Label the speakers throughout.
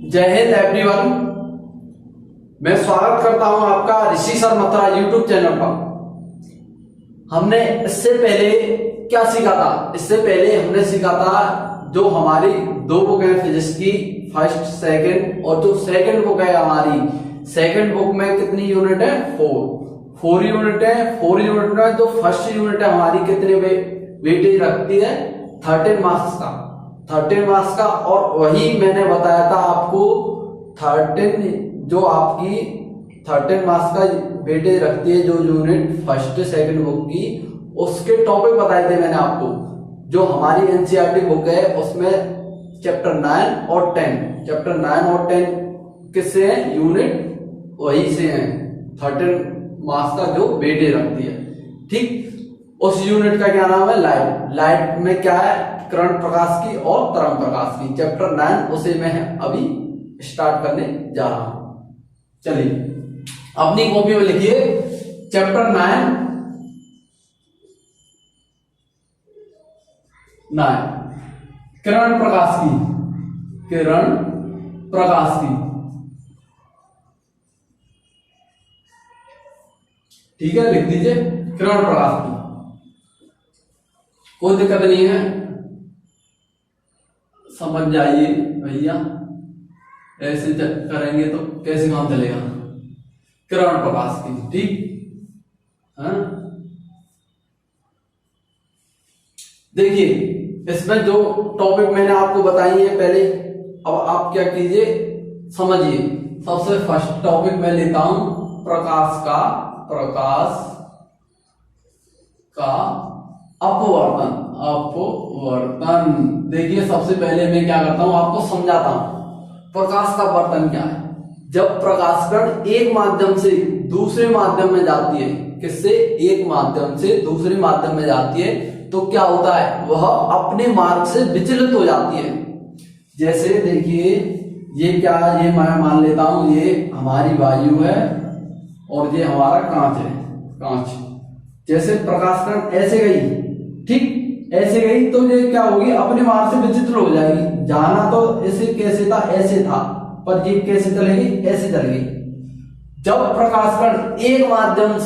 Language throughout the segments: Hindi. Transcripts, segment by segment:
Speaker 1: जय हिंद एवरीवन। मैं स्वागत करता हूं आपका ऋषि सर मत्रा यूट्यूब चैनल पर। हमने इससे पहले क्या सीखा था? इससे पहले हमने सीखा था जो हमारी दो बुक है फिजिक्स की, फर्स्ट सेकंड, और जो सेकंड बुक है हमारी, सेकंड बुक में कितनी यूनिट है? 4 यूनिट है। 4 यूनिट में जो फर्स्ट यूनिट है हमारी कितने वेटेज रखती है? 13 मार्क्स का। 13 मार्क्स का। और वही मैंने बताया था आपको 13 जो आपकी 13 मार्क्स का वेटेज रखती है जो यूनिट फर्स्ट सेकंड बुक की, उसके टॉपिक बताए थे मैंने आपको। जो हमारी एनसीईआरटी बुक है उसमें चैप्टर 9 और 10, चैप्टर 9 और 10 किससे हैं? यूनिट वही से हैं। 13 मार्क्स का जो वेटेज रखती है, ठीक। उस यूनिट का क्या नाम है? लाइट। लाइट में क्या है? किरण प्रकाश की और तरंग प्रकाश की। चैप्टर 9 उसे मैं अभी स्टार्ट करने जा रहा हूं। चलिए अपनी कॉपी में लिखिए चैप्टर 9 किरण प्रकाश की। किरण प्रकाश की, ठीक है, लिख दीजिए किरण प्रकाश की। कोई दिक्कत नहीं है, समझ जाइए भैया। ऐसे करेंगे तो कैसे काम चलेगा? किरण प्रकाश की, ठीक है। देखिए इसमें जो टॉपिक मैंने आपको बताई है पहले, अब आप क्या कीजिए, समझिए। सबसे फर्स्ट टॉपिक मैं लेता हूं प्रकाश का। प्रकाश का अपवर्तन। अपवर्तन, देखिए सबसे पहले मैं क्या करता हूं, आपको समझाता हूं प्रकाश का अपवर्तन क्या है। जब प्रकाश कण एक माध्यम से दूसरे माध्यम में जाती है, किससे? एक माध्यम से दूसरे माध्यम में जाती है, तो क्या होता है? वह अपने मार्ग से विचलित हो जाती है। जैसे देखिए ये क्या, ये मैं मान लेता हूं ये हमारी वायु है और ये हमारा कांच है। कांच, जैसे प्रकाश कण ऐसे गई, ठीक, ऐसे गई तो ये क्या होगी? अपने मार्ग से विचलित हो जाएगी। जाना तो ऐसे कैसे था? ऐसे था, पर ये कैसे चलेगी? ऐसे चलेगी। जब प्रकाश कण एक माध्यम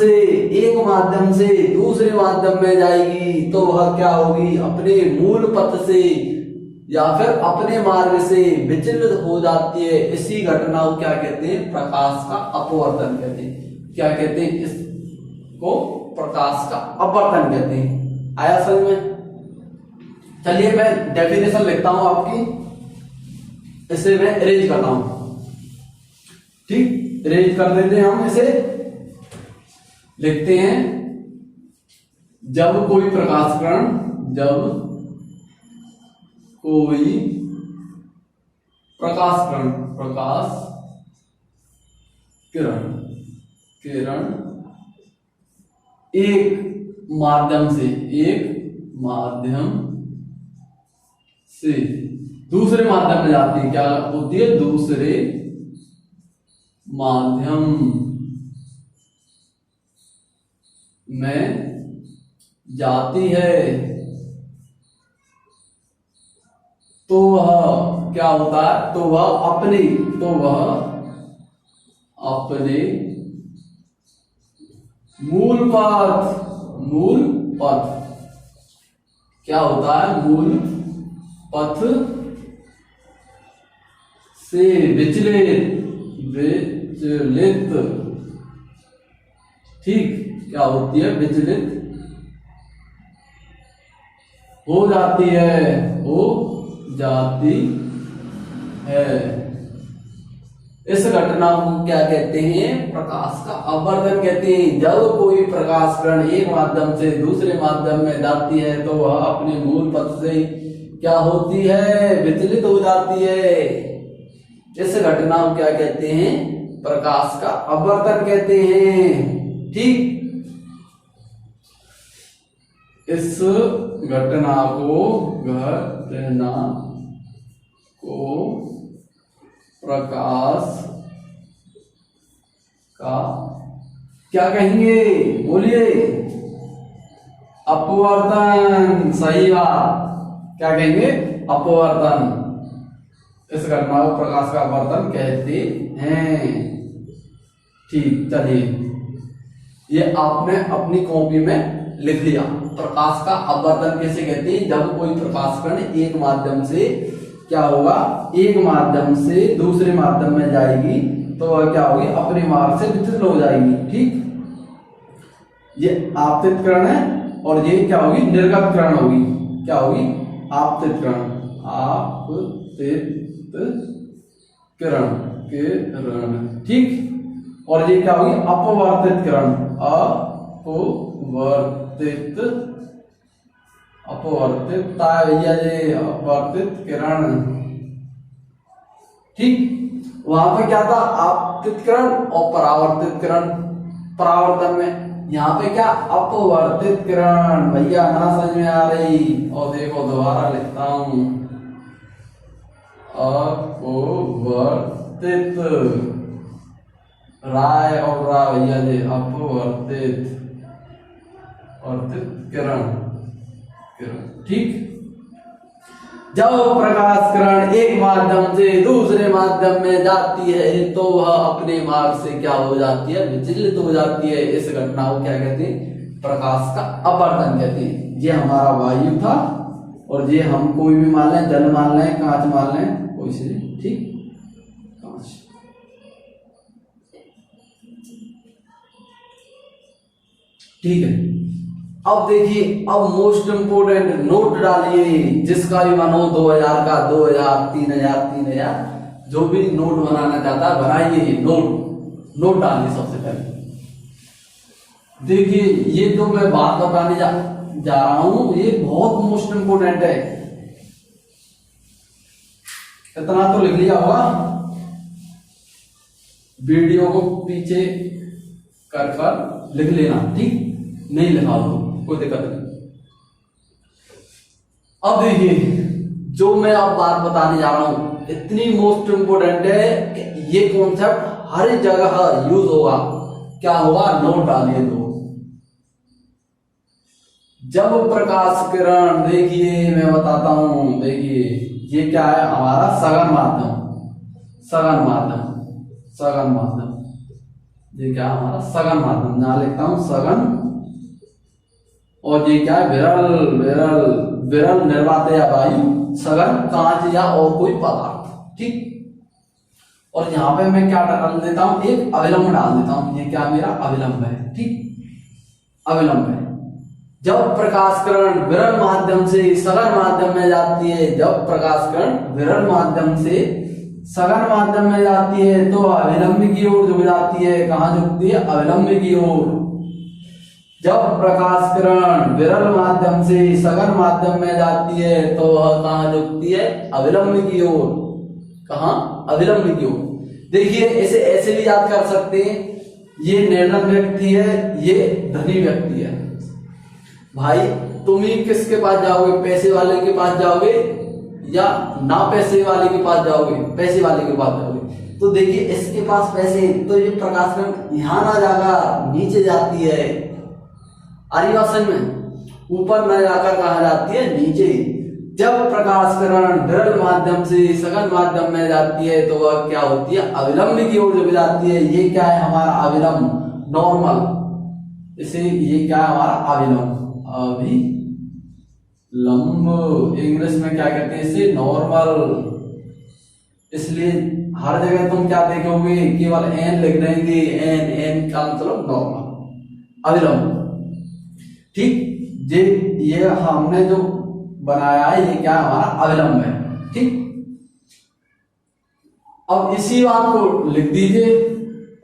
Speaker 1: से दूसरे माध्यम में जाएगी तो वह क्या होगी? अपने मूल पथ से या फिर अपने मार्ग से विचलित हो जाती है। इसी घटना को क्या कहते हैं? प्रकाश का अपवर्तन कहते हैं। क्या कहते हैं इसको? प्रकाश का अपवर्तन कहते हैं। आया समझ में? चलिए मैं डेफिनेशन लिखता हूं आपकी, इसे मैं अरेंज करता हूं, ठीक। अरेंज कर देते हैं हम इसे। लिखते हैं जब कोई प्रकाश किरण, जब कोई प्रकाश किरण, प्रकाश किरण, किरण एक माध्यम से दूसरे माध्यम में जाती है, क्या होती है? दूसरे माध्यम में जाती है, तो वह क्या होता है? तो वह अपने मूल पथ क्या होता है? मूल पथ से विचलित, ठीक, क्या होती है? विचलित हो जाती है। इस घटना को क्या कहते हैं? प्रकाश का अपवर्तन कहते हैं। जब कोई प्रकाश किरण एक माध्यम से दूसरे माध्यम में जाती है तो वह अपने मूल पथ से क्या होती है? विचलित हो जाती है। इस घटना को क्या कहते हैं? प्रकाश का अपवर्तन कहते हैं, ठीक। इस घटना को प्रकाश का क्या कहेंगे? बोलिए। अपवर्तन, सही बात। क्या कहेंगे? अपवर्तन। इस घटना को प्रकाश का अपवर्तन कहते हैं। ठीक, चलिए ये आपने अपनी कॉपी में लिख लिया। प्रकाश का अपवर्तन किसे कहते हैं? जब कोई प्रकाश कण एक माध्यम से क्या होगा, एक माध्यम से दूसरे माध्यम में जाएगी तो वह क्या होगी, अपने मार्ग से विचलित हो जाएगी। ठीक, ये आपतित किरण है और ये क्या होगी, निर्गत किरण होगी। क्या होगी, आपतित किरण, आपतित किरण, किरण। ठीक, और ये क्या होगी, अपवर्तित किरण, अपवर्तित, अपवर्तित भैया ये अपवर्तित किरण। ठीक, वहां पे क्या था, आपतित किरण और परावर्तित किरण। परावर्तन में यहाँ पे क्या, अपवर्तित किरण। भैया ना समझ में आ रही? और देखो दोबारा लिखता हूं, अपवर्तित, राय और रा भैया जी, अपवर्तित, वर्तित किरण, किरण। ठीक, जब प्रकाश किरण एक माध्यम से दूसरे माध्यम में जाती है तो वह अपने मार्ग से क्या हो जाती है, विचलित हो जाती है। इस घटना को क्या कहते हैं, प्रकाश का अपवर्तन कहते हैं। ये हमारा वायु था और ये हम कोई भी मान लें, जल मान लें, कांच मान लें, कोई से। ठीक, कांच। ठीक है, अब देखिए, अब मोस्ट इंपोर्टेंट नोट डालिए, जिसका भी मन हो, 2000 का, 2000, 3000, 3000, जो भी नोट बनाना चाहता है बनाइए। नोट, नोट डालिए सबसे पहले। देखिए, ये तो मैं बात बताने जा रहा हूं, ये बहुत मोस्ट इंपोर्टेंट है। इतना तो लिख लिया होगा, वीडियो को पीछे कर लिख लेना। ठीक, नहीं लिखा तो कोई दिक्कत नहीं। अब देखिए, जो मैं अब बात बताने जा रहा हूं इतनी मोस्ट इंपोर्टेंट है कि ये कॉन्सेप्ट हर जगह यूज होगा। क्या होगा, नोट डालिए। दो, जब प्रकाश किरण, देखिए मैं बताता हूं, देखिए ये क्या है, हमारा सघन माध्यम, सघन माध्यम, सघन माध्यम। ये क्या है, हमारा सघन माध्यम, यहां लिखता हूं सघन। और ये क्या है, विरल, विरल, विरल निर्वात या वायु, सघन कांच या और कोई पदार्थ। ठीक, और यहां पे मैं क्या डाल देता हूं, एक अविलंब डाल देता हूं। ये क्या मेरा अविलंब है। ठीक, अविलंब है। जब प्रकाश किरण विरल माध्यम से सघन माध्यम में जाती है, जब प्रकाश किरण विरल माध्यम से सघन माध्यम में जाती है तो अविलंब की ओर झुक जाती है। कहां झुकती है, अविलंब की ओर। जब प्रकाश किरण विरल माध्यम से सघन माध्यम में जाती है तो वह कहां झुकती है, अविलंब की ओर। कहां, अविलंब की ओर। देखिए, इसे ऐसे भी याद कर सकते हैं, ये निर्धन व्यक्ति है, ये धनी व्यक्ति है। भाई तुम ही किसके पास जाओगे, पैसे वाले के पास जाओगे या ना पैसे वाले के पास जाओगे, पैसे वाले के पास जाओगे। तो देखिए, इसके पास पैसे, तो ये प्रकाश किरण यहां ना जाकर नीचे जाती है। आर्यवासन में ऊपर न जाकर कहा जाती है, नीचे। जब प्रकाश किरण विरल माध्यम से सघन माध्यम में जाती है तो वह क्या होती है, अविलंब की ओर झुक जाती है। ये क्या है, हमारा अविलंब, नॉर्मल। इसे ये क्या है, हमारा अविलंब, अभिलंब। इंग्लिश में क्या कहते हैं इसे, नॉर्मल। इसलिए हर जगह तुम क्या देखोगे, केवल एन लिख देंगे, एन, एन का मतलब नॉर्मल, अविलंब। ठीक, ये हमने जो बनाया है ये क्या, हमारा अविलंब है। ठीक, अब इसी बात को लिख दीजिए,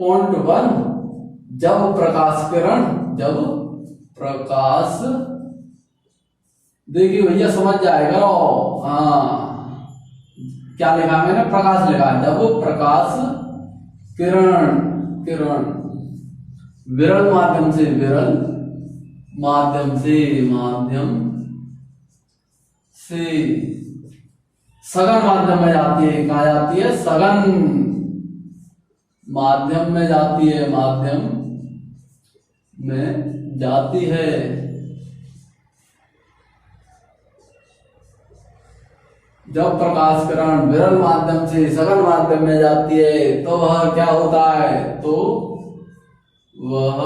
Speaker 1: पॉइंट 1, जब प्रकाश किरण, जब प्रकाश, देखिए भैया समझ जाएगा। हाँ, क्या लिखा मैंने, प्रकाश लिखा। जब प्रकाश किरण, किरण विरल माध्यम से, विरल माध्यम से, माध्यम से सघन माध्यम में जाती है। कहा जाती है, सघन माध्यम में जाती है, माध्यम में जाती है। जब प्रकाश किरण विरल माध्यम से सघन माध्यम में जाती है तो वह क्या होता है, तो वह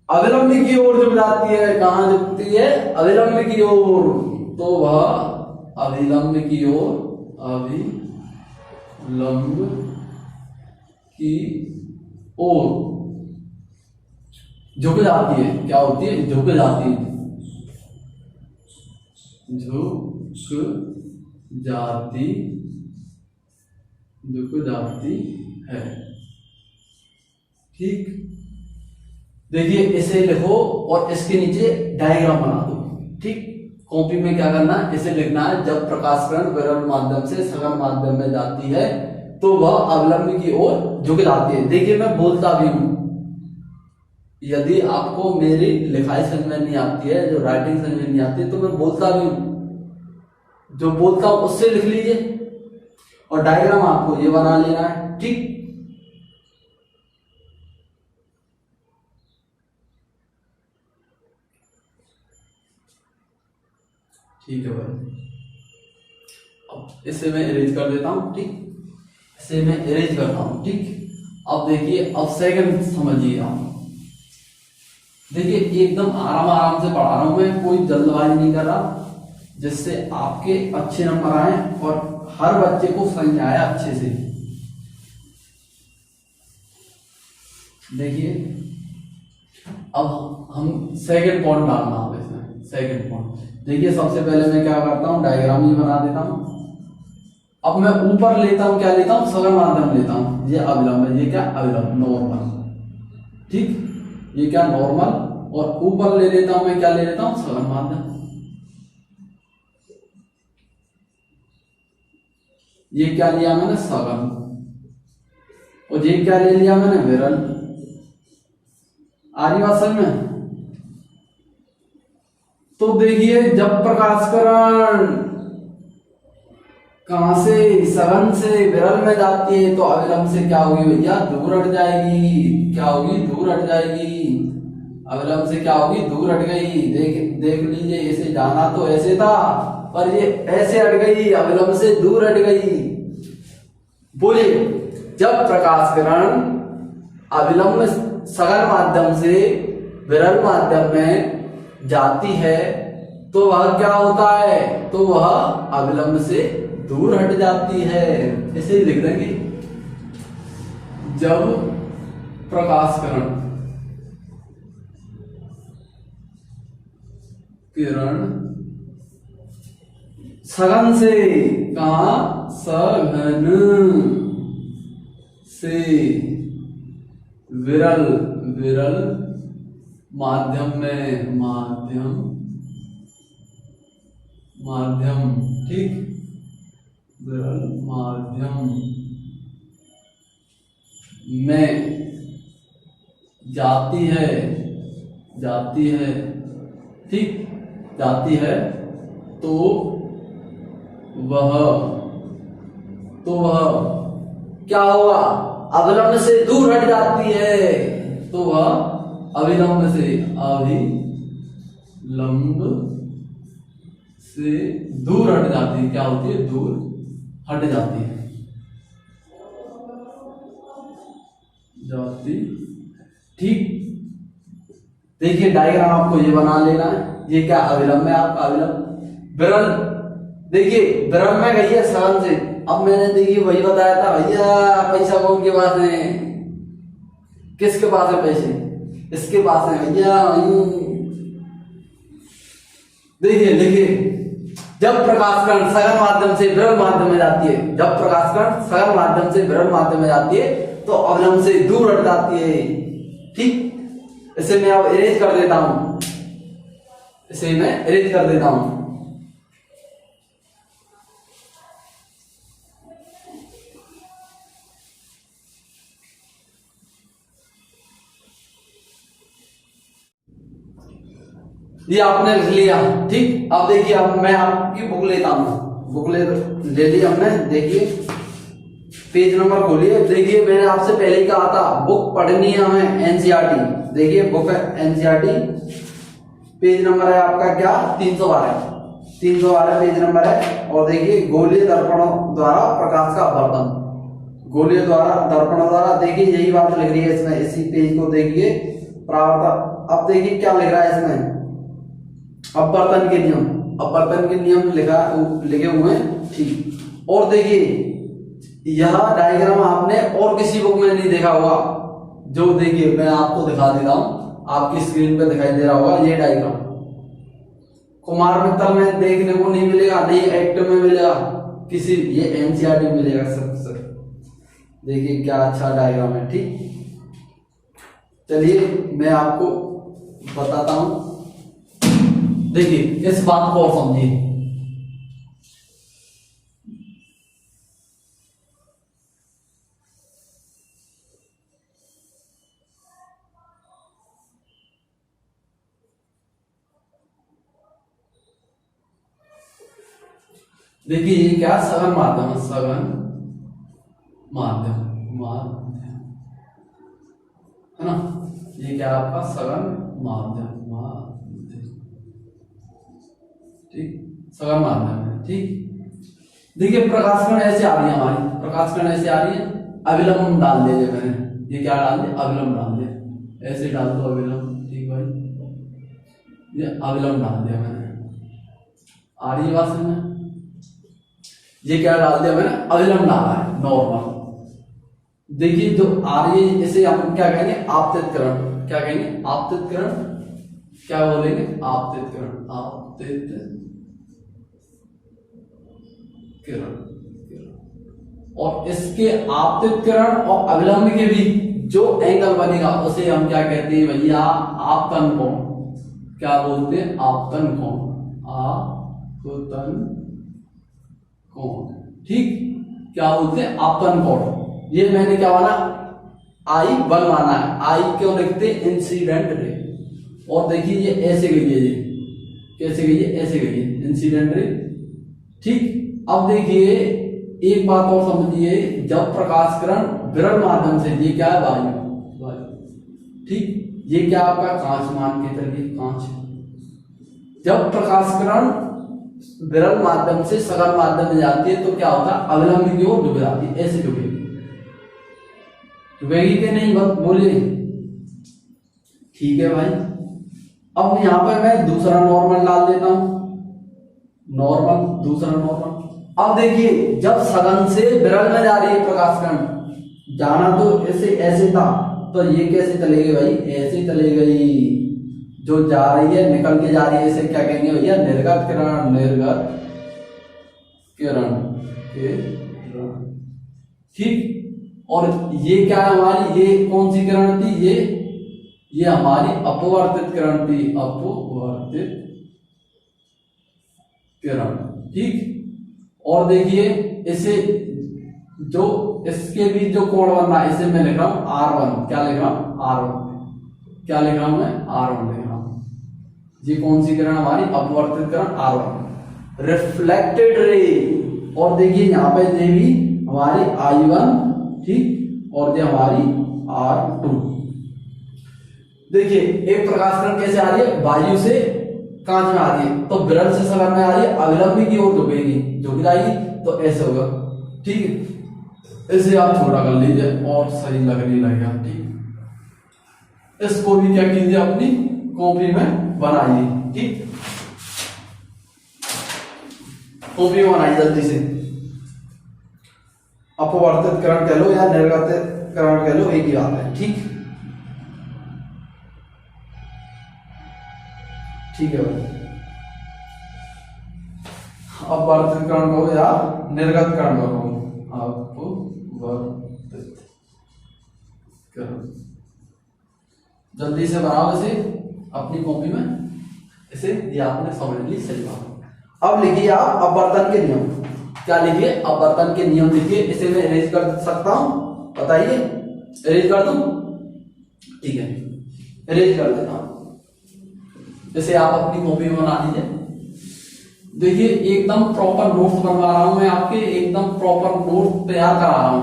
Speaker 1: अविलंब की ओर झुक जाती है। कहां झुकती है, अविलंब की ओर, तो वह अविलंब की ओर, अविलंब की ओर झुक जाती है। क्या होती है, झुक जाती है, झुक जाती है। ठीक, देखिए इसे लिखो और इसके नीचे डायग्राम बना दो। ठीक, कॉपी में क्या करना है, इसे लिखना है, जब प्रकाश किरण विरल माध्यम से सघन माध्यम में जाती है तो वह अवलंब की ओर झुक जाती है। देखिए मैं बोलता भी हूं, यदि आपको मेरी लिखाई समझ में नहीं आती है, जो राइटिंग समझ में नहीं आती है, तो मैं बोलता भी हूं, जो बोलता हूं उससे लिख लीजिए और डायग्राम आपको ये बना लेना है। ठीक, ठीक है भाई, अब इसे मैं इरेज कर देता हूं। ठीक, इसे मैं इरेज करता हूं। ठीक, अब देखिए, अब सेकंड समझिए आप। देखिए एकदम आराम आराम से पढ़ा रहा हूं मैं, कोई जल्दबाजी नहीं कर रहा, जिससे आपके अच्छे नंबर आए और हर बच्चे को समझ आया अच्छे से। देखिए अब हम सेकंड पॉइंट डालना होगा इसमें। सेकंड पॉइंट देखिए, सबसे पहले मैं क्या करता हूं, डायग्राम ही बना देता हूं। अब मैं ऊपर लेता हूं, क्या लेता हूं, सघन माध्यम लेता हूं। ये अविलंब है, ये क्या अविलंब, नॉर्मल। ठीक, ये क्या नॉर्मल, और ऊपर ले लेता हूं मैं, क्या ले लेता हूं, सघन माध्यम। ये क्या लिया मैंने, सघन, और ये क्या ले लिया मैंने, विरल। आ रही बात समझ में? तो देखिए, जब प्रकाश किरण कहां से, सघन से विरल में जाती है तो अविलंब से क्या होगी भैया, दूर हट जाएगी। क्या होगी, दूर हट जाएगी। अविलंब से क्या होगी, दूर हट गई। देख लीजिए, इसे जाना तो ऐसे था, पर ये ऐसे हट गई, अविलंब से दूर हट गई। बोलिए, जब प्रकाश किरण अविलंब सघन माध्यम से विरल माध्यम में जाती है तो वह क्या होता है, तो वह अविलंब से दूर हट जाती है। इसे लिख देंगे, जब प्रकाश किरण सघन से, कहा, सघन से विरल माध्यम में, माध्यम, ठीक, विरल माध्यम में जाती है, ठीक, जाती है, तो वह क्या होगा, अविलंब से दूर हट जाती है, तो वह अविलंब से दूर हट जाती है। क्या होती है, दूर हट जाती है, ठीक। देखिए डायग्राम आपको ये बना लेना है। ये क्या अविलंब है आपका, अविलंब विरल। देखिए विरल में गई है सघन से। अब मैंने देखिए वही बताया था भैया, पैसा कौन के पास है, किसके पास है पैसे, इसके पास है भैया। देखिए लिखिए, जब प्रकाश कण सघन माध्यम से विरल माध्यम में जाती है, जब प्रकाश कण सघन माध्यम से विरल माध्यम में जाती है तो अविलंब से दूर हट जाती है, ठीक। इसे मैं अब इरेज कर देता हूं, इसे मैं इरेज कर देता हूं। ये आपने लिख लिया, ठीक। अब देखिए, अब मैं आपकी बुक लेता हूं, बुक ले ली हमने। देखिए पेज नंबर खोलिए। देखिए मैंने आपसे पहले ही कहा था बुक पढ़नी है हमें, एनसीईआरटी। देखिए बुक है एनसीईआरटी, पेज नंबर है आपका क्या, 312। 312 पेज नंबर है। और देखिए गोलीय दर्पणों द्वारा प्रकाश का अपवर्तन, गोलीय द्वारा दर्पणों द्वारा, देखिए यही बात लिख रही है इसमें, इसी पेज को देखिए परावर्तन। अब देखिए क्या लिख रहा है इसमें, अपवर्तन के नियम, अपवर्तन के नियम लिखे हुए हैं, ठीक। और देखिए यह डायग्राम आपने और किसी बुक में नहीं देखा होगा, जो देखिए मैं आपको दिखा देता हूं, आपकी स्क्रीन पे दिखाई दे रहा होगा ये डायग्राम। कुमार मित्तल में देखने को नहीं मिलेगा, नहीं एक्ट में मिलेगा, किसी ये एनसीईआरटी में मिलेगा सर। देखिए क्या अच्छा डायग्राम है, ठीक। चलिए मैं आपको बताता हूं, देखिए इस बात को और समझिए। देखिए ये क्या सघन माध्यम है, सघन माध्यम, माध्यम है ना, ये क्या आपका सघन माध्यम, ठीक, सघन माध्यम है, ठीक। देखिए प्रकाश किरण ऐसे आ रही है हमारी, प्रकाश किरण ऐसे आ रही है, अविलंब डाल दिया मैंने, ये क्या डाल दिया, अविलंब डाल दिया, ऐसे डाल दो अविलंब, ठीक भाई, ये अविलंब डाल दिया मैंने, आ रही है बात समझ में, ये क्या डाल दिया मैंने, अविलंब डाला है, नॉर्मल। देखिए जो आ रही है इसे हम क्या कहेंगे, आपतित किरण, क्या कहेंगे, आपतित किरण, क्या बोलेंगे, आपतित किरण, आपतित किरण। और इसके आपतित किरण और अविलंब के बीच जो एंगल बनेगा उसे हम क्या कहते हैं भैया, आपतन कोण, क्या बोलते हैं, आपतन कोण, आपतन कोण, ठीक, क्या बोलते हैं, आपतन कोण। ये मैंने क्या माना, I1 माना है, आई क्यों लिखते, इंसिडेंट रे। और देखिए ये ऐसे गई है, ये कैसे गई है, ऐसे गई है इंसिडेंट रे, ठीक। अब देखिए एक बात और समझिए, जब प्रकाश किरण विरल माध्यम से, ये क्या है, वायु, ठीक, ये क्या आपका कांच मान के चलिए, कांच, जब प्रकाश किरण विरल माध्यम से सघन माध्यम में जाती है तो क्या होता है, अविलंब की ओर झुक जाती है, ऐसे झुकेगी, झुकेगी कि नहीं, बस बोलिए, ठीक है भाई। अब यहां पर मैं दूसरा नॉर्मल डाल देता हूं, नॉर्मल, दूसरा नॉर्मल। अब देखिए जब सघन से विरल में जा रही है प्रकाश किरण, जाना तो ऐसे ऐसे था, तो ये कैसे चलेगी भाई, ऐसे चले गई, जो जा रही है निकल के जा रही है, इसे क्या कहेंगे भैया, निर्गत किरण, निर्गत किरण, ठीक। और ये क्या है हमारी, ये कौन सी किरण थी, ये हमारी अपवर्तित किरण थी, अपवर्तित किरण, ठीक। और देखिए इसे जो इसके बीच जो कोण बन रहा है, इसे मैं लिख रहा हूं R1, क्या लिख रहा हूं, R1, क्या लिख रहा हूं मैं, R1 लिख रहा हूं। ये कौन सी किरण हमारी, अपवर्तित किरण R1, रिफ्लेक्टेड रे। और देखिए यहाँ पे ये भी हमारी I1, ठीक, और ये हमारी R2। देखिए एक प्रकाश किरण कैसे आ रही है, वायु से कांच में आ रही है, तो विरल से सघन में आ रही है, अविलंब की ओर झुकेगी, झुक जाएगी, तो ऐसे होगा, ठीक है। इसे आप छोटा कर लीजिए और सही लगने लगेगा, ठीक। इसको भी क्या कीजिए, अपनी कॉपी में बनाइए, ठीक, कॉपी में बनाइए जल्दी से। अपवर्तित किरण कह लो या निर्गत किरण कह लो, एक ही बात है, ठीक, ठीक है भाई। अपवर्तित किरण कहो या निर्गत किरण कहो, अपवर्तित किरण, जल्दी से बनाओ इसे अपनी कॉपी में, इसे ये आपने समझ ली, सही बात। अब लिखिए आप अपवर्तन के नियम, क्या लिखिए, अपवर्तन के नियम लिखिए। इसे मैं इरेज कर सकता हूं, बताइए, इरेज कर दूं, ठीक है, इरेज कर देता हूं। इसे आप अपनी कॉपी में बना लीजिए। देखिए एकदम प्रॉपर नोट्स बनवा रहा हूं मैं आपके, एकदम प्रॉपर नोट्स तैयार करा रहा हूं,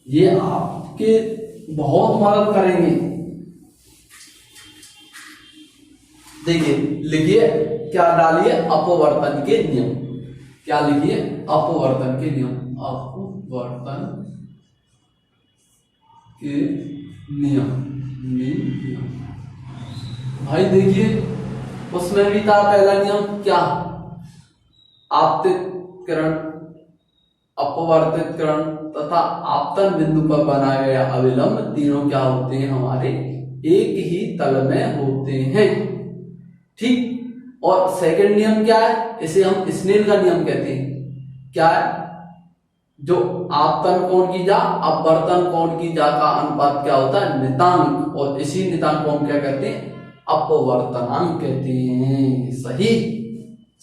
Speaker 1: ये आपके बहुत मदद करेंगे। देखिए लिखिए क्या डालिए, अपवर्तन के नियम। क्या लिखिए, अपवर्तन के नियम, अपवर्तन के नियम। भाई देखिए उसमें भी था पहला नियम क्या, आपतित किरण, अपवर्तित किरण तथा आपतन बिंदु पर बनाया गया अविलंब तीनों क्या होते हैं, हमारे एक ही तल में होते हैं। ठीक। और सेकंड नियम क्या है, इसे हम स्नेल का नियम कहते हैं। क्या है, जो आपतन कोण की जा अपवर्तन कोण की जा का अनुपात क्या होता है, नितांक, और इसी नितांक को हम क्या कहते हैं, अपवर्तनांक कहते हैं। सही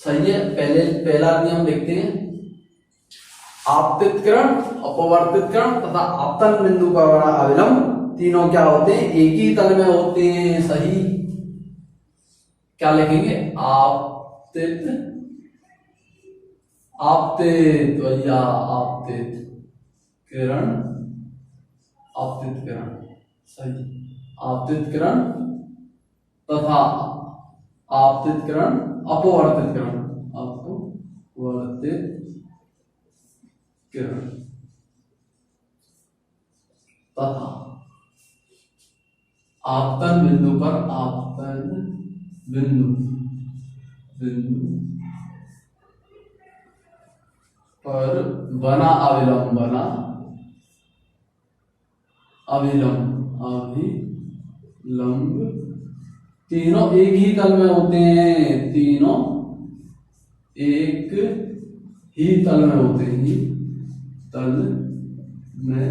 Speaker 1: सही है। पहला नियम देखते हैं, आपतित किरण, अपवर्तित किरण तथा आपतन बिंदु पर बना अविलंब तीनों क्या होते हैं, एक ही तल में होते हैं। सही। क्या लिखेंगे, आपतित, आपतित भैया, आपतित किरण, आपतित किरण। सही। आपतित किरण तथा आपतित किरण, अपवर्तित किरण, अपवर्तित किरण तथा आपतन बिंदु पर, आपतन बिंदु पर बना अविलंब, बना अविलंब, अभिलंब तीनों एक ही तल में होते हैं। तीनों एक ही तल में होते हैं, ही तल में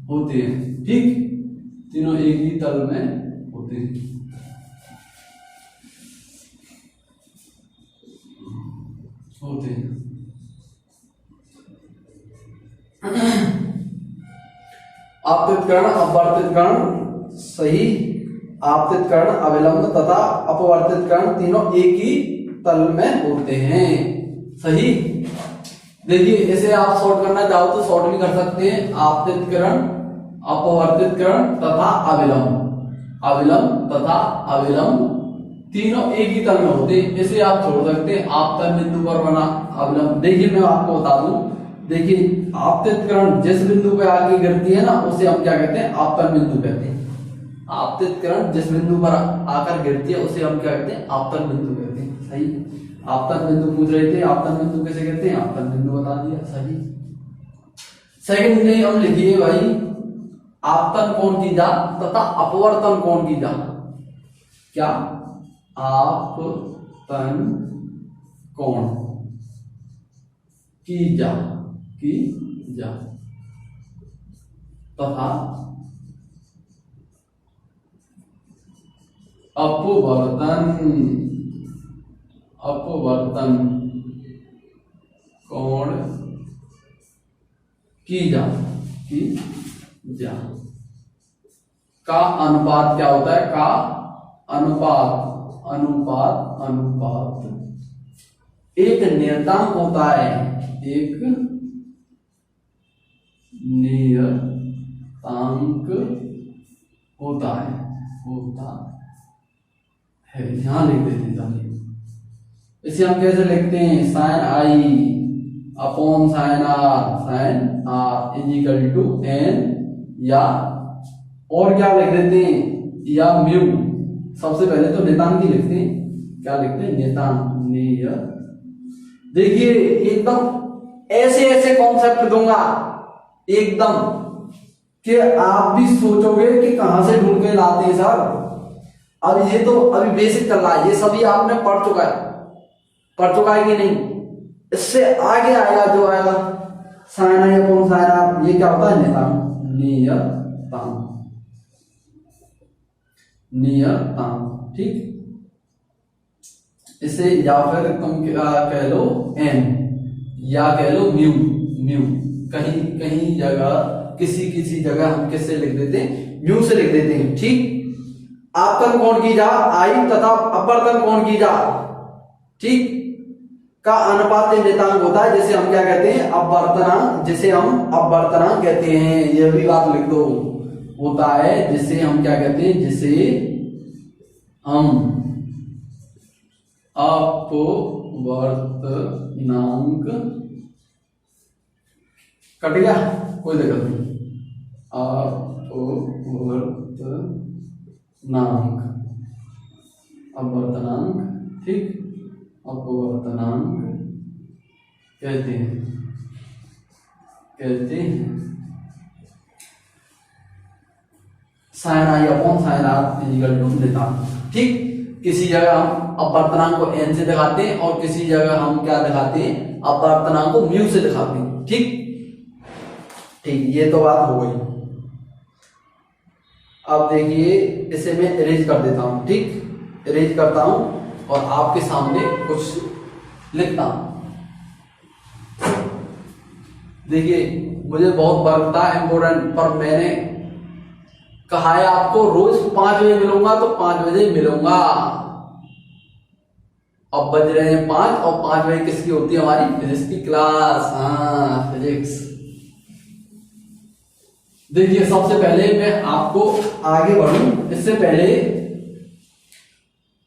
Speaker 1: होते हैं। ठीक। तीनों एक ही तल में होते हैं। आपतित किरण, अपवर्तित किरण। सही। आपतित किरण, अविलंब तथा अपवर्तित किरण तीनों एक ही तल में होते हैं। सही। देखिए इसे आप शॉर्ट करना चाहो तो शॉर्ट भी कर सकते हैं, आपतित किरण, अपवर्तित किरण तथा अविलंब, अविलंब तथा अविलंब तीनों एक ही तल में होते हैं। इसे आप छोड़ सकते हैं, आपतन बिंदु पर बना अविलंब। देखिए मैं आपको बता दूं, देखिए आपतित किरण जिस बिंदु पे आके गिरती है ना, उसे हम क्या कहते हैं, आपतन बिंदु कहते हैं। आपतित किरण जिस बिंदु पर आकर गिरती है उसे हम क्या कहते हैं, आपतन बिंदु कहते हैं। सही। आपतन बिंदु पूछ रहे थे, आपतन बिंदु कैसे कहते हैं, आपतन बिंदु बता दिया। सही। सेकंड नियम लिखिए भाई, आपतन कोण की जा तथा अपवर्तन कोण की जा। क्या, आपतन कोण की जा, की जा तथा अपवर्तन, अपवर्तन कोण की जा, की जा का अनुपात क्या होता है, का अनुपात, अनुपात, अनुपात एक नियतांक होता है, एक नियतांक होता है, होता है। यहां लिख देते हैं। इसे हम कैसे लिखते हैं, sine i upon sine r, sine r is equal to n, या और क्या लिख देते हैं, या म्यू। सबसे पहले तो नियतांक ही लिखते हैं। क्या लिखते हैं, नियतांक, निय। देखिए एकदम ऐसे ऐसे कॉन्सेप्ट दूंगा एकदम कि आप भी सोचोगे कि कहां से ढूंढ के लाते हैं सर। अब ये तो अभी बेसिक चल रहा है, ये सभी आपने पढ़ चुका है, पढ़ चुका है कि नहीं। इससे आगे आएगा जो आएगा sine i upon sine r, ये क्या होता है, नियतांक, नियतांक, नियतांक। ठीक। इसे या फिर तुम कह लो एन, या कह लो म्यू, म्यू। कहीं कहीं जगह, किसी किसी जगह हम किससे लिख देते हैं, म्यू से लिख देते हैं। ठीक। आपतन कोण की जा आई तथा अपवर्तन कोण की जा, ठीक, का अनुपात नियतांक होता है, जिसे हम क्या कहते हैं, अपवर्तनांक, जिसे हम अपवर्तनांक कहते हैं। यह भी बात लिख दो, होता है जिसे हम क्या कहते हैं, जिसे हम अपवर्तनांक कट गया, कोई दिक्कत नहीं। अपवर्तनांक, ठीक, अपवर्तनांक कहते हैं sine i upon sine r equal to नितांक। ठीक, किसी जगह हम अपवर्तनांक को n से दिखाते हैं और किसी जगह हम क्या दिखाते हैं, अपवर्तनांक को म्यू से दिखाते हैं। ठीक, ये तो बात हो गई। अब देखिए इसे मैं इरेज कर देता हूं। ठीक, इरेज करता हूं और आपके सामने कुछ लिखता हूं। देखिए मुझे बहुत वर्क था इम्पोर्टेंट, पर मैंने कहा है आपको रोज 5 बजे मिलूंगा तो 5 बजे मिलूंगा। अब बज रहे हैं 5 और 5 बजे किसकी होती है, हमारी फिजिक्स की क्लास। हाँ, फिजिक्स। देखिए सबसे पहले मैं आपको आगे बढ़ूं इससे पहले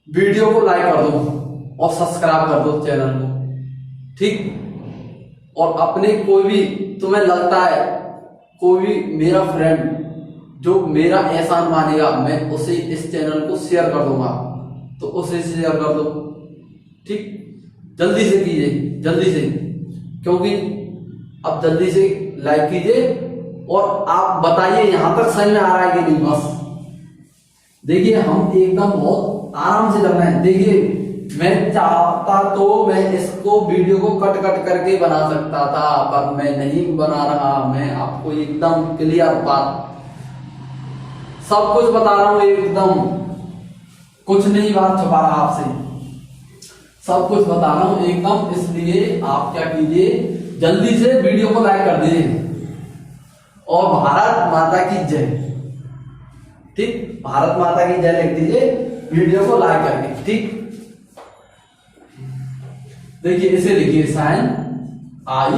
Speaker 1: वीडियो को लाइक कर दो और सब्सक्राइब कर दो चैनल को। ठीक, और अपने कोई भी तुम्हें लगता है कोई भी मेरा फ्रेंड जो मेरा एहसान मानेगा, मैं उसे इस चैनल को शेयर कर दूंगा, तो उसे शेयर कर दो। ठीक, जल्दी से कीजिए, जल्दी से, क्योंकि अब जल्दी से लाइक कीजिए और आप बताइए यहां तक सही में आ रहा है कि नहीं। बस देखिए हम एकदम बहुत आराम से कर रहे हैं। देखिए मैं चाहता तो मैं इसको वीडियो को कट करके बना सकता था, पर मैं नहीं बना रहा। मैं आपको एकदम क्लियर बात सब कुछ बता रहा हूं, एकदम कुछ नहीं बात छुपा रहा आपसे, सब कुछ बता रहा हूं एकदम। इसलिए आप क्या कीजिए, जल्दी से वीडियो को लाइक कर दीजिए और भारत माता की जय। ठीक, भारत माता की जय लिख दीजिए वीडियो को लाइक करके। ठीक, देखिए इसे लिखिए साइन आई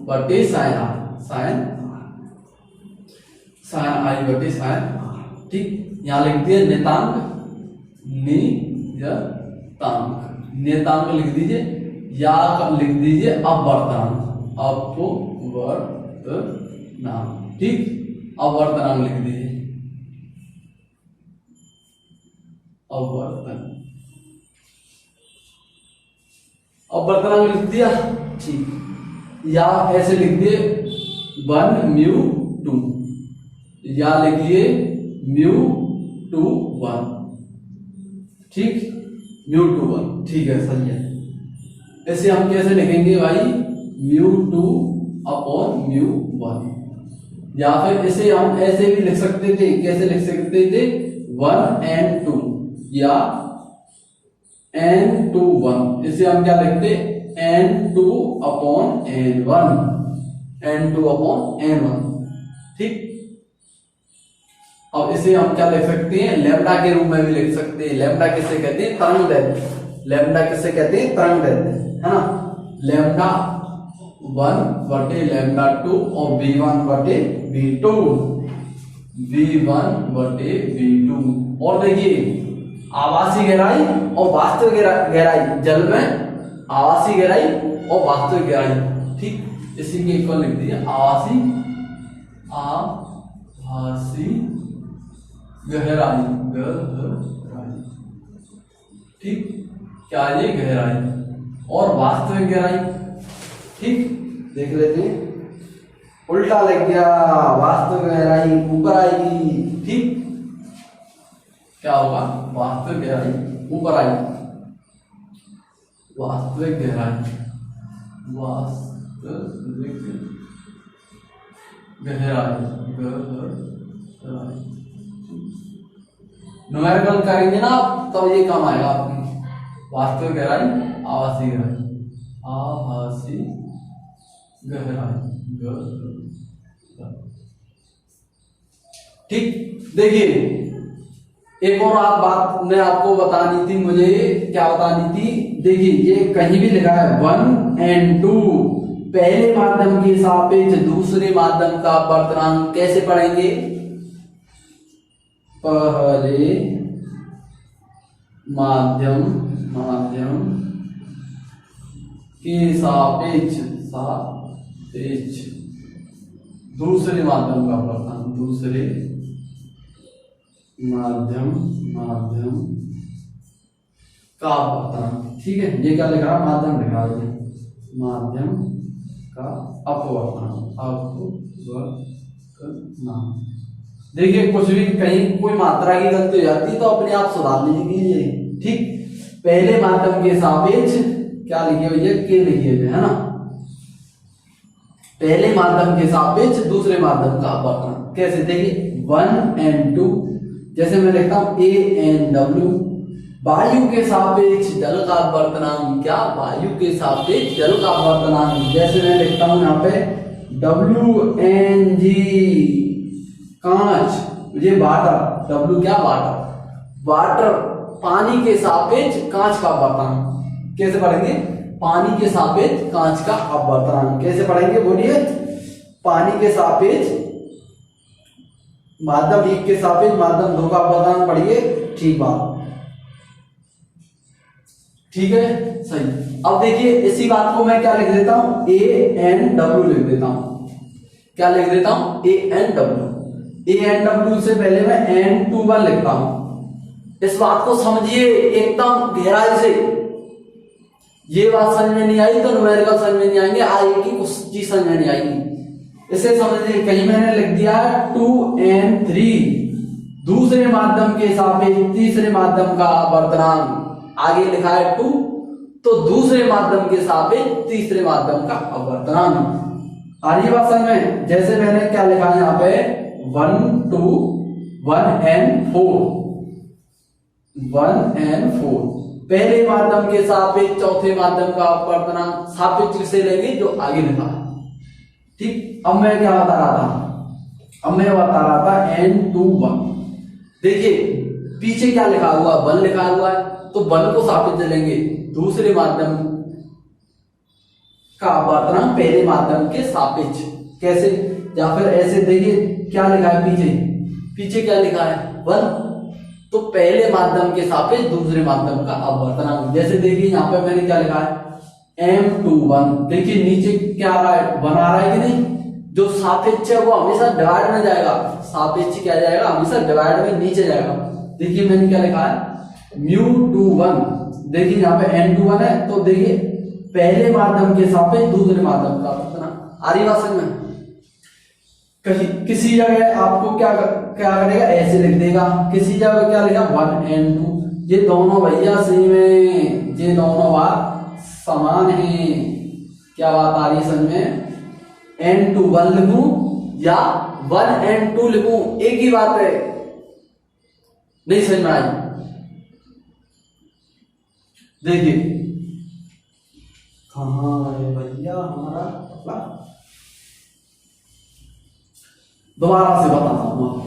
Speaker 1: बटे साइन आर, साइन आई बटे साइन। ठीक, यहां लिख दिए नितांक, नियतांक लिख दीजिए या लिख दीजिए अपवर्तनांक, अपवर्तनांक। ठीक, अपवर्तनांक लिख दीजिए, अपवर्तनांक लिख दिया। ठीक, या ऐसे लिख दिए 1 म्यू 2, या लिखिए म्यू 2 1। ठीक, म्यू 2 1, ठीक है, सही है। ऐसे हम कैसे लिखेंगे भाई, म्यू 2 अपॉन म्यू 1, या फिर इसे हम ऐसे भी लिख सकते थे। कैसे लिख सकते थे, 1 and 2 या n2 1। इसे हम क्या लिखते, n2 upon n1, n2 upon n1। ठीक, अब इसे हम क्या लिख सकते हैं, लैम्डा के रूप में भी लिख सकते हैं। लैम्डा किसे कहते हैं, तरंगदैर्घ्य। लैम्डा किसे कहते हैं, तरंगदैर्घ्य, है ना। लैम्डा 1 बटे लैम्डा 2 और v1 बटे v2, v1 बटे v2। और देखिए आवासीय गहराई और वास्तविक गहराई, जल में आवासीय गहराई और वास्तविक गहराई। ठीक, इसी के इक्वल लिख दीजिए आवासीय गहराई। ठीक, क्या ये गहराई और वास्तविक गहराई। ठीक, देख लेते हैं, उल्टा लग गया, वास्तविक गहराई ऊपर आएगी। ठीक, क्या होगा, वास्तविक गहराई ऊपर आएगी, वास्तविक गहराई, वास्तविक गहराई। न्यूमेरिकल करेंगे ना तब ये काम आएगा आपकी, वास्तविक गहराई, आवासीय गहराई, आवासीय गहराई। ठीक, देखिए एक और बात मैं आपको बतानी थी, मुझे क्या बतानी थी। देखिए ये कहीं भी लिखा है 1 and 2, पहले माध्यम के सापेक्ष दूसरे माध्यम का अपवर्तनांक कैसे पढ़ेंगे, पहले माध्यम के सापेक्ष दूसरे माध्यम का अपवर्तन, दूसरे माध्यम का अपवर्तन। ठीक है, ये क्या लिख रहा है, माध्यम लिख रहा है, माध्यम का अपवर्तन। देखिए कुछ भी कहीं कोई मात्रा की गलती हो जाती है तो अपने आप सुधार लीजिए। ठीक, पहले माध्यम के सापेक्ष क्या लिखे हुए, के लिखे हुए है ना, पहले माध्यम के सापेक्ष दूसरे माध्यम का अपवर्तन। कैसे, देखिए 1n2, जैसे मैं लिखता हूं AnW, वायु के सापेक्ष जल का अपवर्तनांक, क्या, वायु के सापेक्ष जल का अपवर्तनांक। जैसे मैं लिखता हूं यहाँ पे WnG, कांच, ये वाटर, W क्या, वाटर, पानी के सापेक्ष कांच का अपवर्तनांक। कैसे पढ़ेंगे, पानी के सापेक्ष कांच का अपवर्तनांक कैसे पढ़ेंगे, बोलिए। पानी के सापेक्ष माध्यम 1 के सापेक्ष माध्यम 2 का अपवर्तनांक पढ़िए। ठीक बात, ठीक है, सही। अब देखिए इसी बात को मैं क्या लिख देता हूं, AnW लिख देता हूं। क्या लिख देता हूं, AnW से पहले मैं N21 लिखता हूं। इस बात को समझिए एकदम गहराई से। ये बात समझ में नहीं आई तो न्यूमेरिकल समझ में नहीं आएंगे, आएगी कुछ चीज समझ में नहीं आएगी। इसे समझिए, कहीं मैंने लिख दिया 2n3, दूसरे माध्यम के सापेक्ष तीसरे माध्यम का अपवर्तनांक, आगे लिखा है 2, तो दूसरे माध्यम के सापेक्ष तीसरे माध्यम का अपवर्तनांक। आ रही बात समझ में। जैसे मैंने क्या लिखा है यहाँ पे 1n4, पहले माध्यम के सापेक्ष चौथे माध्यम का अपवर्तनांक, सापेक्ष किसे लेंगे, जो आगे लिखा है। ठीक, अब मैं क्या बता रहा था, अब मैं बता रहा था N21। देखिए पीछे क्या लिखा हुआ, 1 लिखा हुआ है, तो 1 को सापेक्ष लेंगे दूसरे माध्यम का अपवर्तनांक पहले माध्यम के सापेक्ष। कैसे, या फिर ऐसे, देखिए क्या लिखा है पीछे क्या लिखा है 1, तो पहले माध्यम के सापेक्ष दूसरे माध्यम का अपवर्तनांक। जैसे देखिए यहाँ पे मैंने क्या लिखा है M21, देखिए नीचे क्या आ रहा है, 1 आ रहा है कि नहीं। जो सापेक्ष है वो हमेशा डिवाइड में जाएगा, सापेक्ष क्या जाएगा, हमेशा डिवाइड में नीचे जाएगा। देखिए मैंने क्या लिखा है μ21, देखिए यहाँ पे N21 है, तो देखिए पहले माध्यम के सापेक्ष दूसरे माध्यम का अपवर्तनांक। आ रही बात समझ में। किसी जगह आपको क्या करेगा, ऐसे लिख देगा, किसी जगह क्या लिखा 1n2, ये दोनों भैया सेम है, ये दोनों बात समान है। क्या बात आ रही समझ में, N21 लिखूं या 1n2 लिखूं, एक ही बात है। नहीं समझ में आई, देखिए कहां है भैया हमारा पतला, दोबारा से बताता हूं आपको।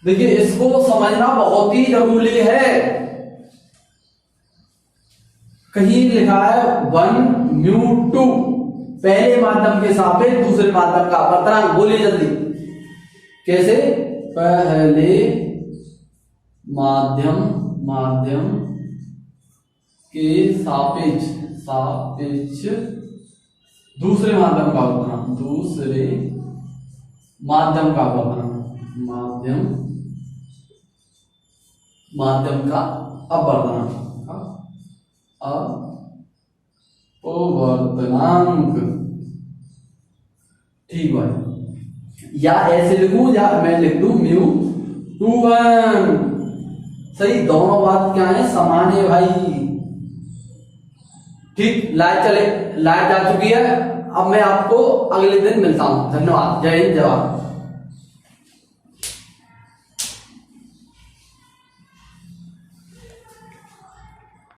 Speaker 1: देखिए इसको समझना बहुत ही जरूरी है। कहीं लिखा है 1μ2, पहले माध्यम के सापेक्ष दूसरे माध्यम का अपवर्तनांक। बोलिए जल्दी, कैसे, पहले माध्यम के सापेक्ष दूसरे माध्यम का अपवर्तनांक, दूसरे माध्यम का अपवर्तनांक, माध्यम का अपवर्तनांक, ठीक भाई। या ऐसे लिखूं या मैं लिख दूं μ21, सही, दोनों बात क्या है, समान है भाई। ठीक, लाइट जा चुकी है। अब मैं आपको अगले दिन मिलता हूं। धन्यवाद, जय हिंद, जय भारत।